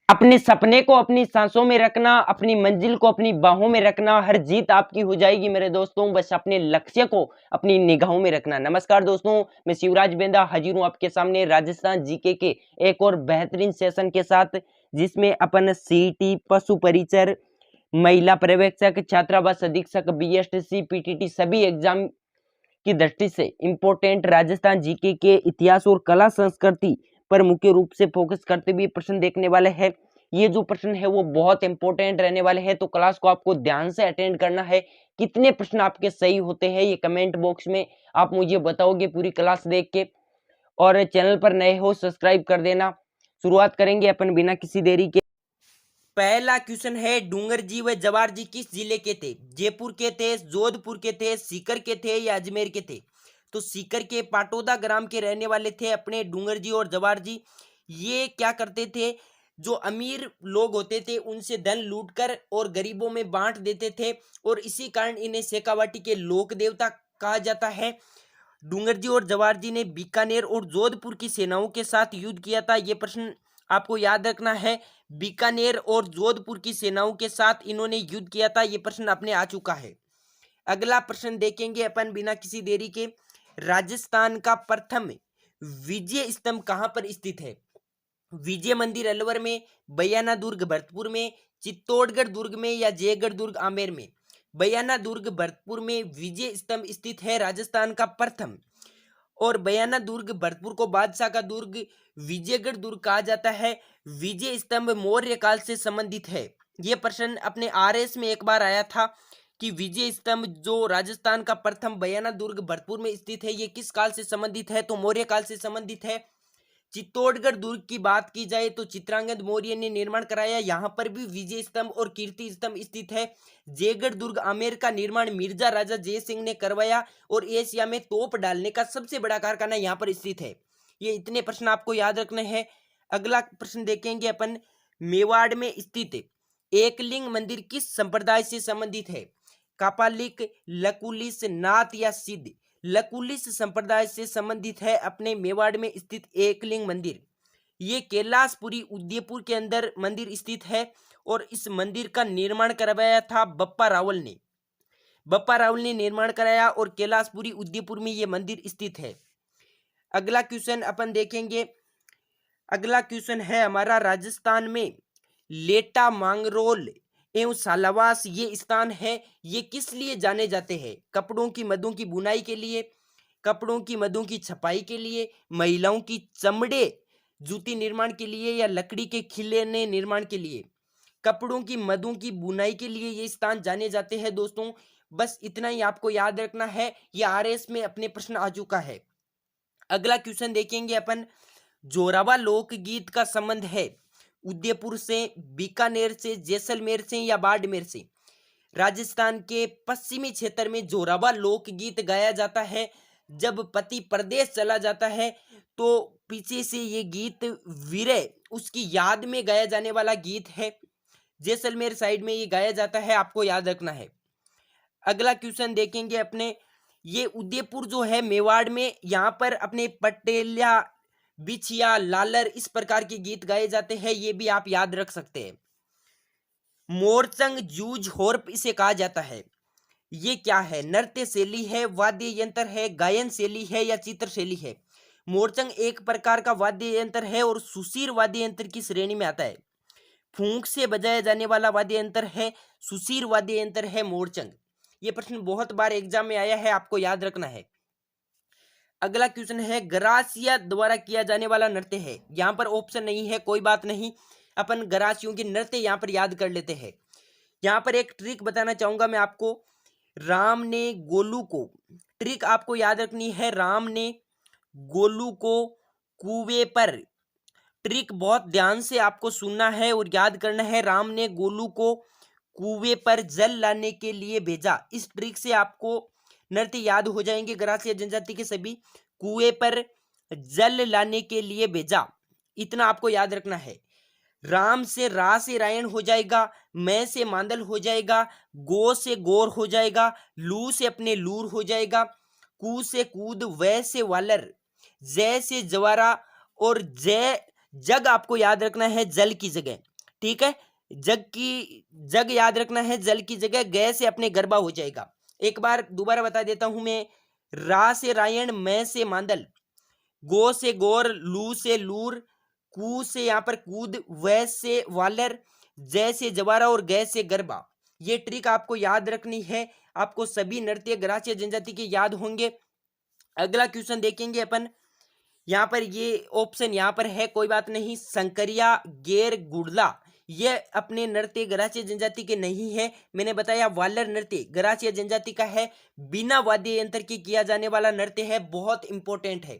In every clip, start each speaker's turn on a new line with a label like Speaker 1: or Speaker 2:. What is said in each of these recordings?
Speaker 1: अपने सपने को अपनी सांसों में रखना, अपनी मंजिल को अपनी बाहों में रखना, हर जीत आपकी हो जाएगी मेरे दोस्तों, बस अपने लक्ष्य को अपनी निगाहों में रखना। नमस्कार दोस्तों, मैं शिवराज बेंदा हाजिर हूँ आपके सामने राजस्थान जीके के एक और बेहतरीन सेशन के साथ, जिसमें अपन सीईटी, पशु परिचर, महिला पर्यवेक्षक, छात्रावास अधीक्षक, बीएसटीसी, पीटीटी सभी एग्जाम की दृष्टि से इम्पोर्टेंट राजस्थान जीके के इतिहास और कला संस्कृति पर मुख्य रूप से फोकस करते हुए प्रश्न देखने वाले हैं। ये जो प्रश्न है वो बहुत इंपॉर्टेंट रहने वाले हैं, तो क्लास को आपको ध्यान से अटेंड करना है। कितने प्रश्न आपके सही होते हैं ये कमेंट बॉक्स में आप मुझे बताओगे पूरी क्लास देख के। और चैनल पर नए हो सब्सक्राइब कर देना। शुरुआत करेंगे अपन बिना किसी देरी के। पहला क्वेश्चन है, डूंगर जी व जवार जी किस जिले के थे? जयपुर के थे, जोधपुर के थे, सीकर के थे या अजमेर के थे? तो सीकर के पाटोदा ग्राम के रहने वाले थे अपने डूंगर जी और जवार जी। ये क्या करते थे, जो अमीर लोग होते थे उनसे धन लूटकर और गरीबों में बांट देते थे, और इसी कारण इन्हें शेखावाटी के लोक देवता कहा जाता है। डूंगर जी और जवार जी ने बीकानेर और जोधपुर की सेनाओं के साथ युद्ध किया था। ये प्रश्न आपको याद रखना है। बीकानेर और जोधपुर की सेनाओं के साथ इन्होंने युद्ध किया था। ये प्रश्न अपने आ चुका है। अगला प्रश्न देखेंगे अपन बिना किसी देरी के। राजस्थान का प्रथम विजय स्तंभ कहां पर स्थित है? विजय मंदिर अलवर में, बयाना दुर्ग भरतपुर में, चित्तौड़गढ़ दुर्ग में या जयगढ़ दुर्ग आमेर में? बयाना दुर्ग भरतपुर में विजय स्तंभ स्थित है, राजस्थान का प्रथम। और बयाना दुर्ग भरतपुर को बादशाह का दुर्ग, विजयगढ़ दुर्ग कहा जाता है। विजय स्तंभ मौर्य काल से संबंधित है। यह प्रश्न अपने आरएस में एक बार आया था कि विजय स्तंभ जो राजस्थान का प्रथम बयाना दुर्ग भरतपुर में स्थित है, ये किस काल से संबंधित है? तो मौर्य काल से संबंधित है। चित्तौड़गढ़ दुर्ग की बात की जाए तो चित्रांगद मौर्य ने निर्माण कराया, यहाँ पर भी विजय स्तंभ और कीर्ति स्तंभ स्थित है। जयगढ़ दुर्ग आमेर का निर्माण मिर्जा राजा जय सिंह ने करवाया, और एशिया में तोप डालने का सबसे बड़ा कारखाना यहाँ पर स्थित है। ये इतने प्रश्न आपको याद रखने हैं। अगला प्रश्न देखेंगे अपन, मेवाड़ में स्थित एकलिंग मंदिर किस संप्रदाय से संबंधित है? कापालिक, लकुलिस, नाथ या सिद्ध? लकुलिस संप्रदाय से संबंधित है अपने मेवाड़ में स्थित एकलिंग मंदिर। ये कैलाशपुरी उदयपुर के अंदर मंदिर स्थित है, और इस मंदिर का निर्माण करवाया था बप्पा रावल ने। बप्पा रावल ने निर्माण कराया, और कैलाशपुरी उदयपुर में ये मंदिर स्थित है। अगला क्वेश्चन अपन देखेंगे। अगला क्वेश्चन है हमारा, राजस्थान में लेटा, मांगरोल एवं सालावास ये स्थान है, ये किस लिए जाने जाते हैं? कपड़ों की मदों की बुनाई के लिए, कपड़ों की मदों की छपाई के लिए, महिलाओं की चमड़े जूती निर्माण के लिए, या लकड़ी के खिलौने निर्माण के लिए? कपड़ों की मदों की बुनाई के लिए ये स्थान जाने जाते हैं दोस्तों। बस इतना ही आपको याद रखना है, ये आरएस में अपने प्रश्न आ चुका है। अगला क्वेश्चन देखेंगे अपन, जोरावा लोकगीत का संबंध है उदयपुर से, बीकानेर से, जैसलमेर से या बाड़मेर से? राजस्थान के पश्चिमी क्षेत्र में जोरावा लोकगीत गाया जाता है। जब पति परदेश चला जाता है तो पीछे से ये गीत वीरे उसकी याद में गाया जाने वाला गीत है। जैसलमेर साइड में ये गाया जाता है, आपको याद रखना है। अगला क्वेश्चन देखेंगे अपने, ये उदयपुर जो है मेवाड़ में, यहाँ पर अपने पटेलिया, बिछिया, लालर इस प्रकार के गीत गाए जाते हैं, ये भी आप याद रख सकते हैं। मोरचंग, जूझ, होर्प इसे कहा जाता है। ये क्या है? नृत्य शैली है, वाद्य यंत्र है, गायन शैली है या चित्र शैली है? मोरचंग एक प्रकार का वाद्य यंत्र है और सुशीर वाद्य यंत्र की श्रेणी में आता है। फूंक से बजाया जाने वाला वाद्य यंत्र है, सुशीर वाद्य यंत्र है मोरचंग। ये प्रश्न बहुत बार एग्जाम में आया है, आपको याद रखना है। अगला क्वेश्चन है, गरासिया द्वारा किया जाने वाला नृत्य है। यहाँ पर ऑप्शन नहीं है, कोई बात नहीं, अपन गरासियों के नृत्य यहाँ पर याद कर लेते हैं। यहाँ पर एक ट्रिक बताना चाहूंगा मैं आपको। राम ने गोलू को, ट्रिक आपको याद रखनी है, राम ने गोलू को कुएं पर, ट्रिक बहुत ध्यान से आपको सुनना है और याद करना है। राम ने गोलू को कुएं पर जल लाने के लिए भेजा। इस ट्रिक से आपको नृत्य याद हो जाएंगे गरासिया जनजाति के सभी। कुएं पर जल लाने के लिए भेजा, इतना आपको याद रखना है। राम से रा से रायण हो जाएगा, मैं से मांदल हो जाएगा, गो से गोर हो जाएगा, लू से अपने लूर हो जाएगा, कू से कूद, वै से वालर, जय से जवारा, और जय जग आपको याद रखना है, जल की जगह। ठीक है। जग याद रखना है, जल की जगह गय से अपने गरबा हो जाएगा। एक बार दोबारा बता देता हूं मैं। रा से रायण, मैं से मांदल, गो से गोर, लू से लूर, कू से यहाँ पर कूद, वै से वालर, जय से जवारा और गय से गरबा। ये ट्रिक आपको याद रखनी है। आपको सभी नृत्य ग्रासीय जनजाति के याद होंगे। अगला क्वेश्चन देखेंगे अपन। यहाँ पर ये ऑप्शन यहाँ पर है, कोई बात नहीं। संकरिया, गेर, गुड़ला, ये अपने नृत्य ग्रासीय जनजाति के नहीं है। मैंने बताया वालर नृत्य ग्रासीय जनजाति का है, बिना वाद्य यंत्र के किया जाने वाला नृत्य है, बहुत इंपॉर्टेंट है।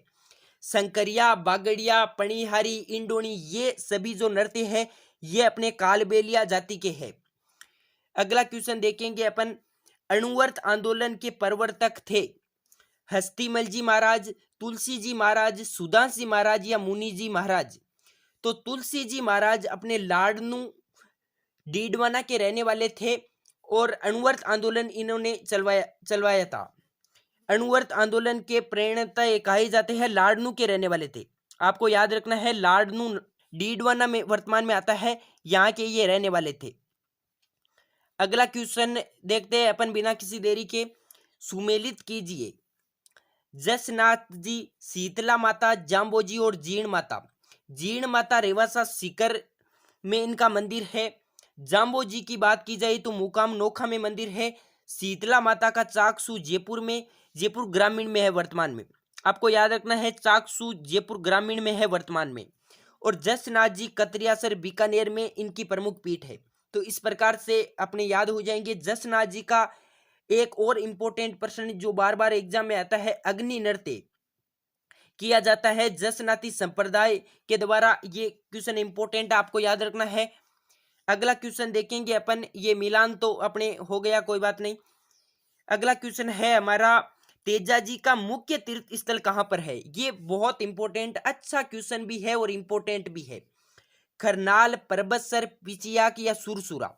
Speaker 1: संकरिया, बागड़िया, पणिहारी, इंडोनी, ये सभी जो नृत्य है ये अपने कालबेलिया जाति के हैं। अगला क्वेश्चन देखेंगे अपन। अणुवर्त आंदोलन के प्रवर्तक थे हस्तिमल जी महाराज, तुलसी जी महाराज, सुदास जी महाराज या मुनि जी महाराज। तो तुलसी जी महाराज अपने लाडनू डीडवाना के रहने वाले थे और अणुवर्त आंदोलन इन्होंने चलवाया था। अणुवर्त आंदोलन के प्रेरणा कहे जाते हैं, लाडनू के रहने वाले थे। आपको याद रखना है, लाडनू डीडवाना में वर्तमान में आता है, यहाँ के ये रहने वाले थे। अगला क्वेश्चन देखते हैं अपन बिना किसी देरी के। सुमेलित कीजिए जसनाथ जी, शीतला माता, जाम्बोजी और जीर्ण माता। जीर्ण माता रेवासा सीकर में इनका मंदिर है। जाम्बोजी की बात की जाए तो मुकाम नोखा में मंदिर है। शीतला माता का चाकसू जयपुर में, जयपुर ग्रामीण में है वर्तमान में। आपको याद रखना है, चाकसू जयपुर ग्रामीण में है वर्तमान में। और जसनाथ जी कतरियासर बीकानेर में इनकी प्रमुख पीठ है। तो इस प्रकार से अपने याद हो जाएंगे। जसनाथ जी का एक और इंपॉर्टेंट प्रश्न जो बार बार एग्जाम में आता है, अग्नि नृत्य किया जाता है जसनाती संप्रदाय के द्वारा। ये क्वेश्चन इंपॉर्टेंट आपको याद रखना है। अगला क्वेश्चन देखेंगे अपन। ये मिलान तो अपने हो गया, कोई बात नहीं। अगला क्वेश्चन है हमारा, तेजा जी का मुख्य तीर्थ स्थल कहां पर है। ये बहुत इंपॉर्टेंट अच्छा क्वेश्चन भी है और इंपॉर्टेंट भी है। खरनाल, परबतसर, पिचियाक या सुरसुरा।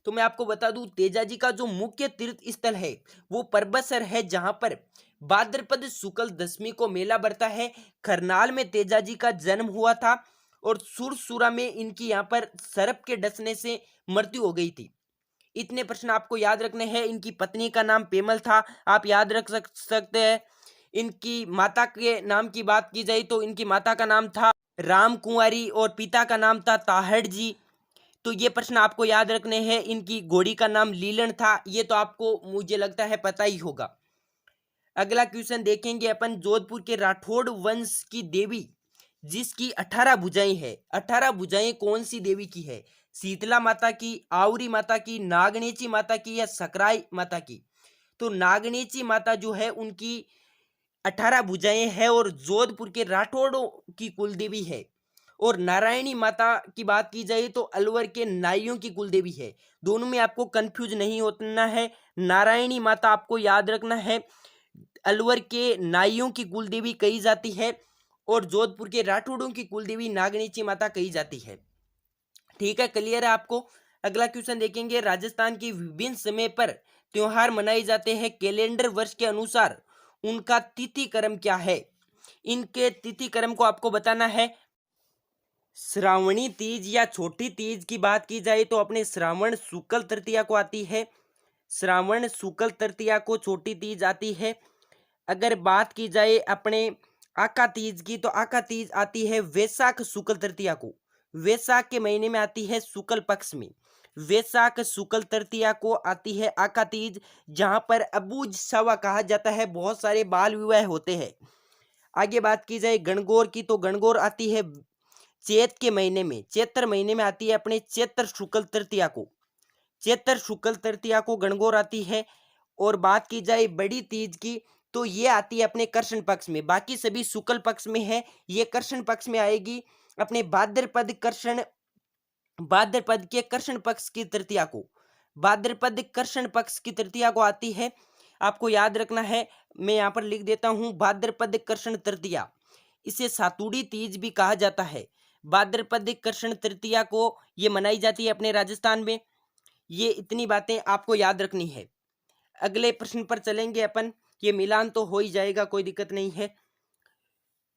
Speaker 1: तो मैं आपको बता दूं, तेजा जी का जो मुख्य तीर्थ स्थल है वो परबतसर है, जहां पर भाद्रपद शुक्ल दशमी को मेला बढ़ता है। खरनाल में तेजा जी का जन्म हुआ था और सुरसुरा में इनकी यहाँ पर सर्प के डसने से मृत्यु हो गई थी। इतने प्रश्न आपको याद रखने हैं। इनकी पत्नी का नाम पेमल था, आप याद रख सकते हैं। इनकी माता के नाम की बात की जाए तो इनकी माता का नाम था राम कुंवारी और पिता का नाम था ताहड़ जी। तो ये प्रश्न आपको याद रखने हैं। इनकी घोड़ी का नाम लीलन था, ये तो आपको मुझे लगता है पता ही होगा। अगला क्वेश्चन देखेंगे अपन। जोधपुर के राठौड़ वंश की देवी जिसकी 18 भुजाएं है, 18 भुजाएं कौन सी देवी की है। शीतला माता की, आवरी माता की, नागनेची माता की या सकराई माता की। तो नागनेची माता जो है उनकी 18 भुजाएं है और जोधपुर के राठौड़ों की कुलदेवी है। और नारायणी माता की बात की जाए तो अलवर के नाइयों की कुलदेवी है। दोनों में आपको कंफ्यूज नहीं होना है। नारायणी माता आपको याद रखना है, अलवर के नाइयों की कुलदेवी कही जाती है और जोधपुर के राठौड़ों की कुलदेवी नागनेची माता कही जाती है। ठीक है, क्लियर है आपको। अगला क्वेश्चन देखेंगे। राजस्थान के विभिन्न समय पर त्योहार मनाए जाते हैं, कैलेंडर वर्ष के अनुसार उनका तिथि क्रम क्या है। इनके तिथि क्रम को आपको बताना है। श्रावणी तीज या छोटी तीज की बात की जाए तो अपने श्रावण शुक्ल तृतीया को आती है। श्रावण शुक्ल तृतीया को छोटी तीज आती है। अगर बात की जाए अपने आका तीज की तो आका तीज आती है वैशाख शुक्ल तृतीया को। वैशाख के महीने में आती है शुक्ल पक्ष में। वैशाख शुक्ल तृतीया को आती है आका तीज, जहां पर अबूझ सवा कहा जाता है, बहुत सारे बाल विवाह होते हैं। आगे बात की जाए गणगौर की तो गणगौर आती है चैत के महीने में, चैत्र महीने में आती है अपने चैत्र शुक्ल तृतीया को। चैत्र शुक्ल तृतीया को गणगौर आती है। और बात की जाए बड़ी तीज की तो ये आती है अपने कृष्ण पक्ष में। बाकी सभी शुक्ल पक्ष में है, ये कृष्ण पक्ष में आएगी अपने भाद्रपद के कृष्ण पक्ष की तृतीया को। भाद्रपद कृष्ण पक्ष की तृतीया को आती है। आपको याद रखना है, मैं यहाँ पर लिख देता हूँ भाद्रपद कृष्ण तृतीया। इसे सातुड़ी तीज भी कहा जाता है। भाद्रपद कृष्ण तृतीया को ये मनाई जाती है अपने राजस्थान में। ये इतनी बातें आपको याद रखनी है। अगले प्रश्न पर चलेंगे अपन। ये मिलान तो हो ही जाएगा, कोई दिक्कत नहीं है।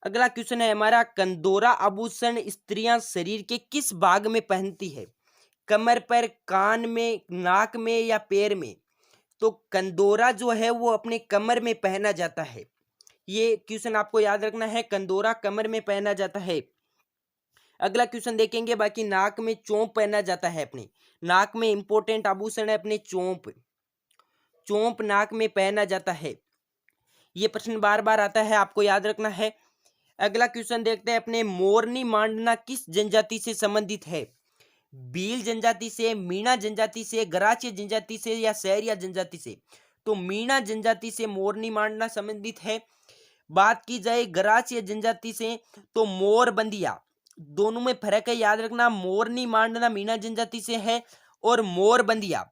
Speaker 1: अगला क्वेश्चन है हमारा, कंदोरा आभूषण स्त्रियां शरीर के किस भाग में पहनती है। कमर पर, कान में, नाक में या पैर में। तो कंदोरा जो है वो अपने कमर में पहना जाता है। ये क्वेश्चन आपको याद रखना है, कंदोरा कमर में पहना जाता है। अगला क्वेश्चन देखेंगे, बाकी नाक में चोंप पहना जाता है। अपने नाक में इंपॉर्टेंट आभूषण है अपने चोंप, चोंप नाक में पहना जाता है। ये प्रश्न बार बार आता है, आपको याद रखना है। अगला क्वेश्चन देखते हैं, अपने मोरनी मांडना किस जनजाति से संबंधित है? भील जनजाति से, मीणा जनजाति से, गरासिया जनजाति से या सहरिया जनजाति से? तो मीणा जनजाति से मोरनी मांडना संबंधित है। बात की जाए गरासिया जनजाति से तो मोरबंदिया, दोनों में फर्क है, याद रखना। मोरनी मांडना मीणा जनजाति से है और मोरबंदिया,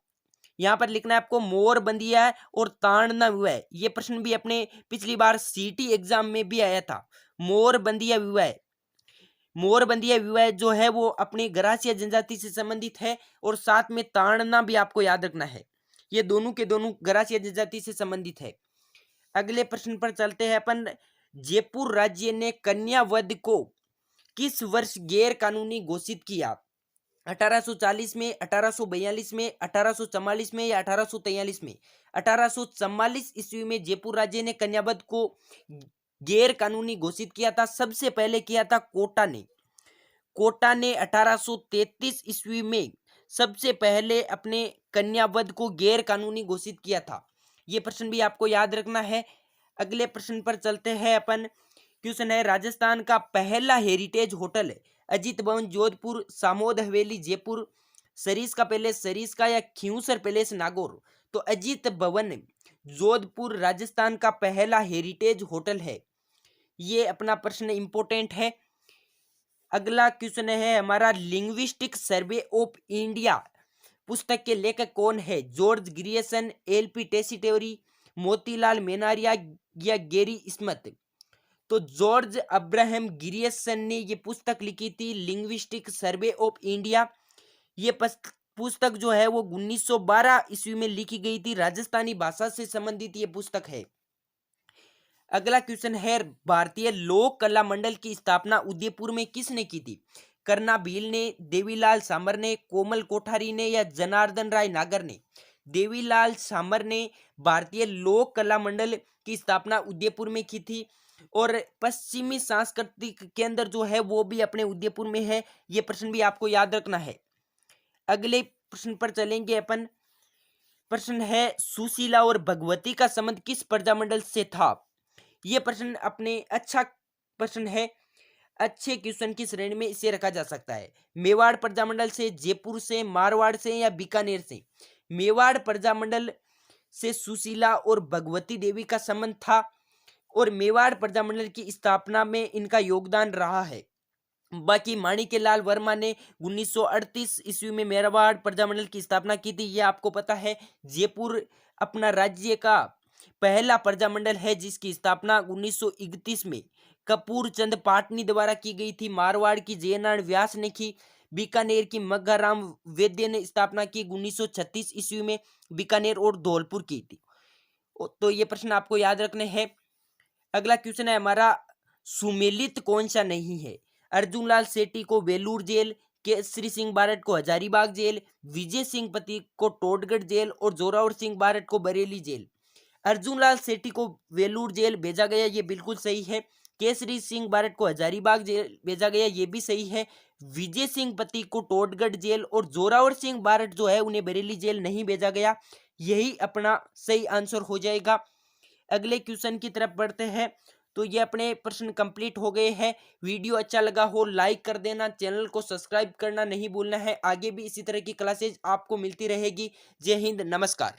Speaker 1: यहाँ पर लिखना है आपको मोरबंदिया और ताड़ना विवाह। ये प्रश्न भी अपने पिछली बार सीटी एग्जाम में भी आया था। मोरबंदिया विवाह, मोरबंदिया विवाह जो है वो अपनी गरासिया जनजाति से संबंधित है और साथ में ताड़ना भी आपको याद रखना है। ये दोनों के दोनों गरासिया जनजाति से संबंधित है। अगले प्रश्न पर चलते हैं अपन। जयपुर राज्य ने कन्या वध को किस वर्ष गैर कानूनी घोषित किया? 1840 में, 1842 में, 1844 में या 1843 में? 1844 ईस्वी में जयपुर राज्य ने कन्यावध को गैर कानूनी घोषित किया था। सबसे पहले किया था कोटा ने। कोटा ने 1833 ईस्वी में सबसे पहले अपने कन्यावध को गैर कानूनी घोषित किया था। ये प्रश्न भी आपको याद रखना है। अगले प्रश्न पर चलते हैं अपन। क्वेश्चन है, राजस्थान का पहला हेरिटेज होटल अजीत भवन जोधपुर, सामोद हवेली जयपुर, सरिस्का पैलेस सरिस्का या खियूसर पैलेस नागौर? तो अजीत भवन जोधपुर राजस्थान का पहला हेरिटेज होटल है। ये अपना प्रश्न इंपॉर्टेंट है। अगला क्वेश्चन है हमारा, लिंग्विस्टिक सर्वे ऑफ इंडिया पुस्तक के लेखक कौन है? George Grierson, LP Tessitori, Motilal Menaria या गेरी स्मिथ? तो जॉर्ज अब्राहम ग्रियर्सन ने ये पुस्तक लिखी थी, लिंग्विस्टिक सर्वे ऑफ इंडिया। ये पुस्तक जो है वो 1912 ईस्वी में लिखी गई थी। राजस्थानी भाषा से संबंधित ये पुस्तक है। अगला क्वेश्चन है, भारतीय लोक कला मंडल की स्थापना उदयपुर में किसने की थी? करना भील ने, देवीलाल सामर ने, कोमल कोठारी ने या जनार्दन राय नागर ने? देवीलाल सामर ने भारतीय लोक कला मंडल की स्थापना उदयपुर में की थी और पश्चिमी सांस्कृतिक केंद्र जो है वो भी अपने उदयपुर में है। ये प्रश्न भी आपको याद रखना है। अगले प्रश्न पर चलेंगे अपन। प्रश्न है, सुशीला और भगवती का संबंध किस प्रजामंडल से था? यह प्रश्न अपने अच्छा प्रश्न है, अच्छे क्वेश्चन की श्रेणी में इसे रखा जा सकता है। मेवाड़ प्रजामंडल से, जयपुर से, मारवाड़ से या बीकानेर से? मेवाड़ प्रजामंडल से सुशीला और भगवती देवी का संबंध था और मेवाड़ प्रजामंडल की स्थापना में इनका योगदान रहा है। बाकी माणिक्यलाल वर्मा ने 1938 ईस्वी में मेवाड़ प्रजामंडल की स्थापना की थी, ये आपको पता है। जयपुर अपना राज्य का पहला प्रजामंडल है जिसकी स्थापना 1931 में कपूर चंद पाटनी द्वारा की गई थी। मारवाड़ की जयनारायण व्यास ने की। बीकानेर की मग्घाराम वैद्य ने स्थापना की 1936 ईस्वी में बीकानेर और धौलपुर की थी। तो ये प्रश्न आपको याद रखने हैं। अगला क्वेश्चन है हमारा, सुमेलित कौन सा नहीं है? अर्जुनलाल सेठी को वेलूर जेल, केसरी सिंह बारट को हजारीबाग जेल, विजय सिंह पति को टोडगढ़ जेल और जोरावर सिंह बारट को बरेली जेल? अर्जुनलाल सेठी को वेलूर जेल भेजा गया, ये बिल्कुल सही है। केसरी सिंह बारट को हजारीबाग जेल भेजा गया, ये भी सही है। विजय सिंह पति को टोडगढ़ जेल और जोरावर सिंह बारट जो है उन्हें बरेली जेल नहीं भेजा गया। यही अपना सही आंसर हो जाएगा। अगले क्वेश्चन की तरफ बढ़ते हैं। तो ये अपने प्रश्न कंप्लीट हो गए हैं। वीडियो अच्छा लगा हो लाइक कर देना, चैनल को सब्सक्राइब करना नहीं भूलना है। आगे भी इसी तरह की क्लासेज आपको मिलती रहेगी। जय हिंद, नमस्कार।